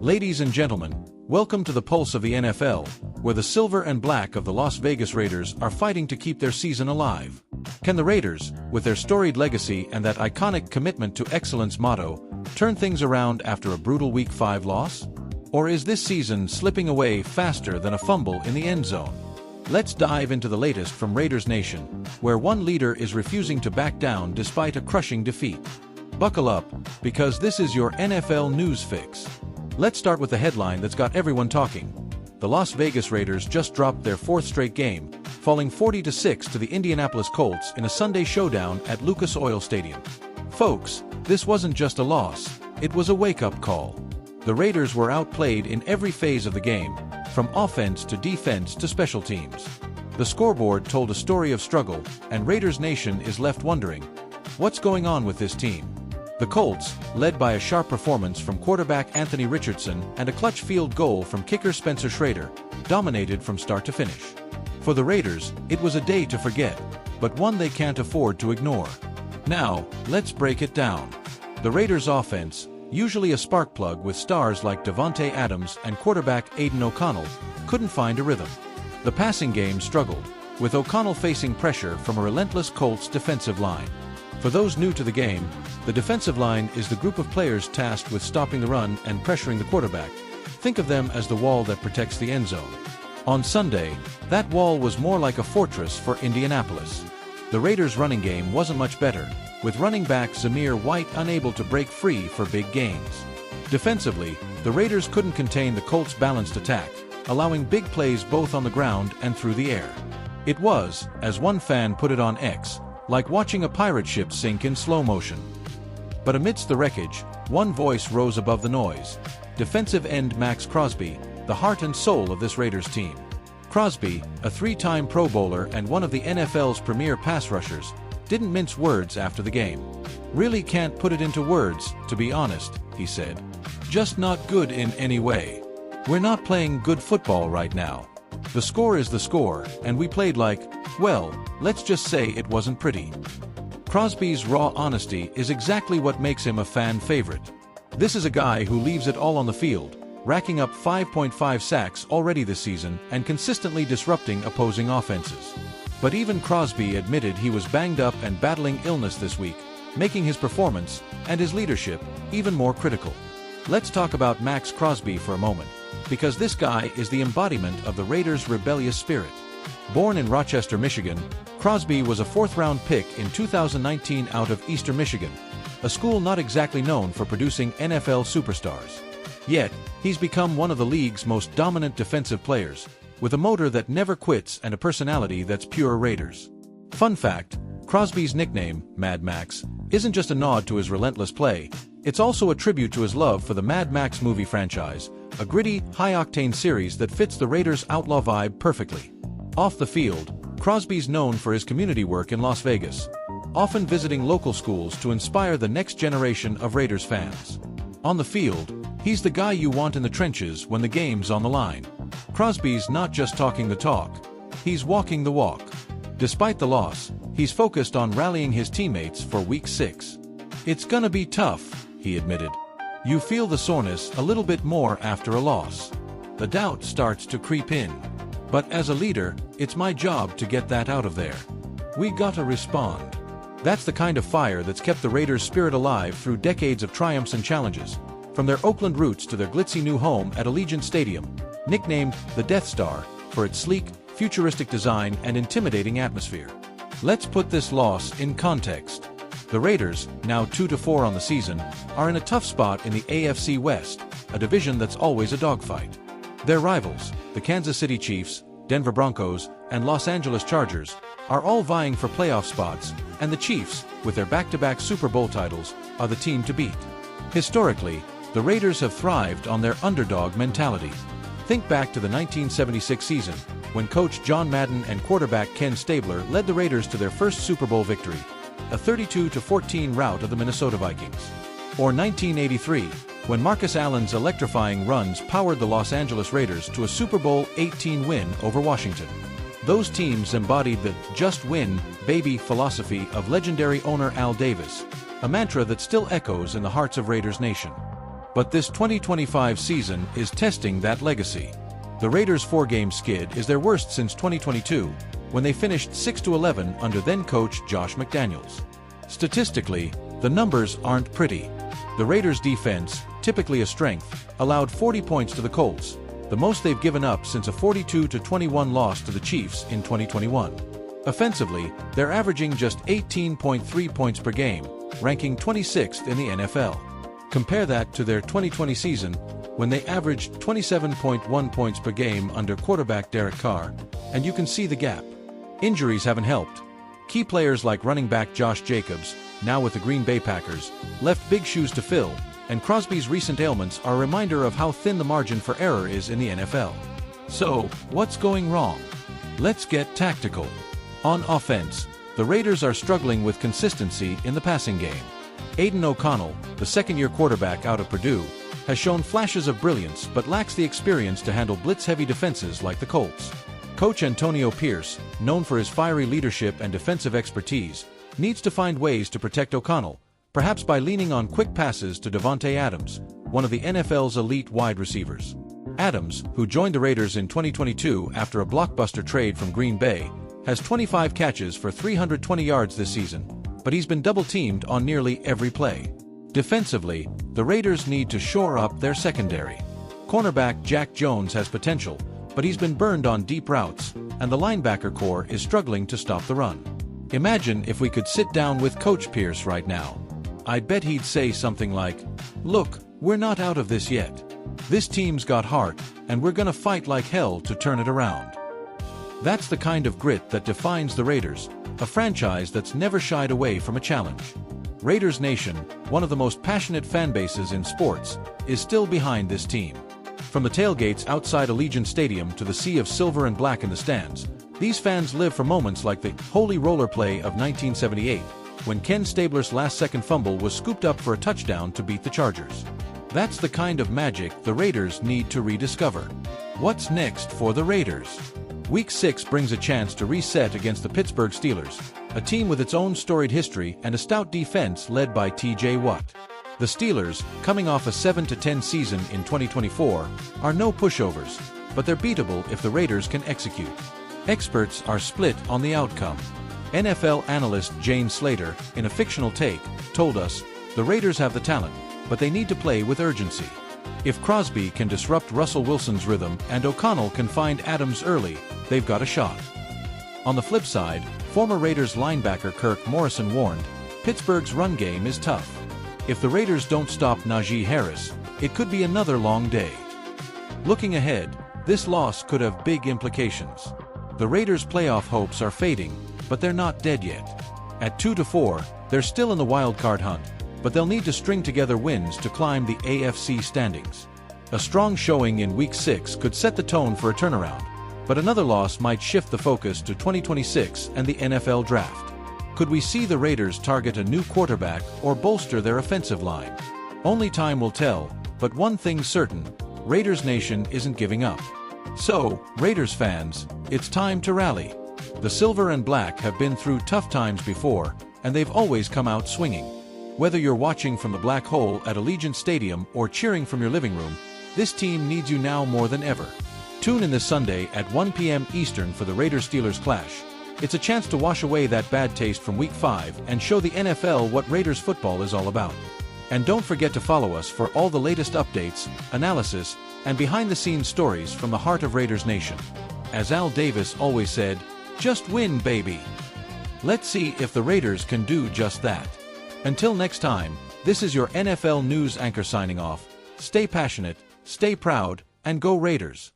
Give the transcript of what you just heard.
Ladies and gentlemen, welcome to the pulse of the NFL, where the silver and black of the Las Vegas Raiders are fighting to keep their season alive. Can the Raiders, with their storied legacy and that iconic commitment to excellence motto, turn things around after a brutal Week 5 loss? Or is this season slipping away faster than a fumble in the end zone? Let's dive into the latest from Raiders Nation, where one leader is refusing to back down despite a crushing defeat. Buckle up, because this is your NFL news fix. Let's start with the headline that's got everyone talking. The Las Vegas Raiders just dropped their fourth straight game, falling 40-6 to the Indianapolis Colts in a Sunday showdown at Lucas Oil Stadium. Folks, this wasn't just a loss, it was a wake-up call. The Raiders were outplayed in every phase of the game, from offense to defense to special teams. The scoreboard told a story of struggle, and Raiders Nation is left wondering, what's going on with this team? The Colts, led by a sharp performance from quarterback Anthony Richardson and a clutch field goal from kicker Spencer Schrader, dominated from start to finish. For the Raiders, it was a day to forget, but one they can't afford to ignore. Now, let's break it down. The Raiders' offense, usually a spark plug with stars like Davante Adams and quarterback Aiden O'Connell, couldn't find a rhythm. The passing game struggled, with O'Connell facing pressure from a relentless Colts defensive line. For those new to the game, the defensive line is the group of players tasked with stopping the run and pressuring the quarterback. Think of them as the wall that protects the end zone. On Sunday, that wall was more like a fortress for Indianapolis. The Raiders' running game wasn't much better, with running back Zamir White unable to break free for big gains. Defensively, the Raiders couldn't contain the Colts' balanced attack, allowing big plays both on the ground and through the air. It was, as one fan put it on X, like watching a pirate ship sink in slow motion. But amidst the wreckage, one voice rose above the noise. Defensive end Maxx Crosby, the heart and soul of this Raiders team. Crosby, a three-time Pro Bowler and one of the NFL's premier pass rushers, didn't mince words after the game. "Really can't put it into words, to be honest," he said. "Just not good in any way. We're not playing good football right now. The score is the score, and we played like, well, let's just say it wasn't pretty." Crosby's raw honesty is exactly what makes him a fan favorite. This is a guy who leaves it all on the field, racking up 5.5 sacks already this season and consistently disrupting opposing offenses. But even Crosby admitted he was banged up and battling illness this week, making his performance and his leadership even more critical. Let's talk about Maxx Crosby for a moment, because this guy is the embodiment of the Raiders' rebellious spirit. Born in Rochester, Michigan, Crosby was a fourth-round pick in 2019 out of Eastern Michigan, a school not exactly known for producing NFL superstars. Yet, he's become one of the league's most dominant defensive players, with a motor that never quits and a personality that's pure Raiders. Fun fact, Crosby's nickname, Mad Max, isn't just a nod to his relentless play, it's also a tribute to his love for the Mad Max movie franchise, a gritty, high-octane series that fits the Raiders' outlaw vibe perfectly. Off the field, Crosby's known for his community work in Las Vegas, often visiting local schools to inspire the next generation of Raiders fans. On the field, he's the guy you want in the trenches when the game's on the line. Crosby's not just talking the talk, he's walking the walk. Despite the loss, he's focused on rallying his teammates for Week 6. "It's gonna be tough," he admitted. "You feel the soreness a little bit more after a loss. The doubt starts to creep in. But as a leader, it's my job to get that out of there. We gotta respond." That's the kind of fire that's kept the Raiders' spirit alive through decades of triumphs and challenges, from their Oakland roots to their glitzy new home at Allegiant Stadium, nicknamed the Death Star for its sleek, futuristic design and intimidating atmosphere. Let's put this loss in context. The Raiders, now 2-4 on the season, are in a tough spot in the AFC West, a division that's always a dogfight. Their rivals, the Kansas City Chiefs, Denver Broncos, and Los Angeles Chargers, are all vying for playoff spots, and the Chiefs, with their back-to-back Super Bowl titles, are the team to beat. Historically, the Raiders have thrived on their underdog mentality. Think back to the 1976 season, when coach John Madden and quarterback Ken Stabler led the Raiders to their first Super Bowl victory, a 32-14 rout of the Minnesota Vikings. Or 1983, when Marcus Allen's electrifying runs powered the Los Angeles Raiders to a Super Bowl XVIII win over Washington. Those teams embodied the "just win, baby" philosophy of legendary owner Al Davis, a mantra that still echoes in the hearts of Raiders Nation. But this 2025 season is testing that legacy. The Raiders' 4-game skid is their worst since 2022, when they finished 6-11 under then-coach Josh McDaniels. Statistically, the numbers aren't pretty. The Raiders' defense, typically a strength, allowed 40 points to the Colts, the most they've given up since a 42-21 loss to the Chiefs in 2021. Offensively, they're averaging just 18.3 points per game, ranking 26th in the NFL. Compare that to their 2020 season, when they averaged 27.1 points per game under quarterback Derek Carr, and you can see the gap. Injuries haven't helped. Key players like running back Josh Jacobs, now with the Green Bay Packers, left big shoes to fill, and Crosby's recent ailments are a reminder of how thin the margin for error is in the NFL. So, what's going wrong? Let's get tactical. On offense, the Raiders are struggling with consistency in the passing game. Aiden O'Connell, the second-year quarterback out of Purdue, has shown flashes of brilliance but lacks the experience to handle blitz-heavy defenses like the Colts. Coach Antonio Pierce, known for his fiery leadership and defensive expertise, needs to find ways to protect O'Connell, perhaps by leaning on quick passes to Davante Adams, one of the NFL's elite wide receivers. Adams, who joined the Raiders in 2022 after a blockbuster trade from Green Bay, has 25 catches for 320 yards this season, but he's been double-teamed on nearly every play. Defensively, the Raiders need to shore up their secondary. Cornerback Jack Jones has potential, but he's been burned on deep routes, and the linebacker core is struggling to stop the run. Imagine if we could sit down with Coach Pierce right now. I bet he'd say something like, "Look, we're not out of this yet. This team's got heart, and we're gonna fight like hell to turn it around." That's the kind of grit that defines the Raiders, a franchise that's never shied away from a challenge. Raiders Nation, one of the most passionate fan bases in sports, is still behind this team. From the tailgates outside Allegiant Stadium to the sea of silver and black in the stands, these fans live for moments like the holy roller play of 1978, when Ken Stabler's last-second fumble was scooped up for a touchdown to beat the Chargers. That's the kind of magic the Raiders need to rediscover. What's next for the Raiders? Week 6 brings a chance to reset against the Pittsburgh Steelers, a team with its own storied history and a stout defense led by T.J. Watt. The Steelers, coming off a 7-10 season in 2024, are no pushovers, but they're beatable if the Raiders can execute. Experts are split on the outcome. NFL analyst Jane Slater, in a fictional take, told us, "The Raiders have the talent, but they need to play with urgency. If Crosby can disrupt Russell Wilson's rhythm and O'Connell can find Adams early, they've got a shot." On the flip side, former Raiders linebacker Kirk Morrison warned, Pittsburgh's run game is tough. If the Raiders don't stop Najee Harris, it could be another long day. Looking ahead, this loss could have big implications. The Raiders' playoff hopes are fading, but they're not dead yet. At 2-4, they're still in the wild-card hunt, but they'll need to string together wins to climb the AFC standings. A strong showing in Week 6 could set the tone for a turnaround, but another loss might shift the focus to 2026 and the NFL Draft. Could we see the Raiders target a new quarterback or bolster their offensive line? Only time will tell, but one thing's certain, Raiders Nation isn't giving up. So, Raiders fans, it's time to rally. The Silver and Black have been through tough times before, and they've always come out swinging. Whether you're watching from the Black Hole at Allegiant Stadium or cheering from your living room, this team needs you now more than ever. Tune in this Sunday at 1 p.m. Eastern for the Raiders-Steelers clash. It's a chance to wash away that bad taste from Week 5 and show the NFL what Raiders football is all about. And don't forget to follow us for all the latest updates, analysis, and behind-the-scenes stories from the heart of Raiders Nation. As Al Davis always said, just win, baby. Let's see if the Raiders can do just that. Until next time, this is your NFL News anchor signing off. Stay passionate, stay proud, and go Raiders.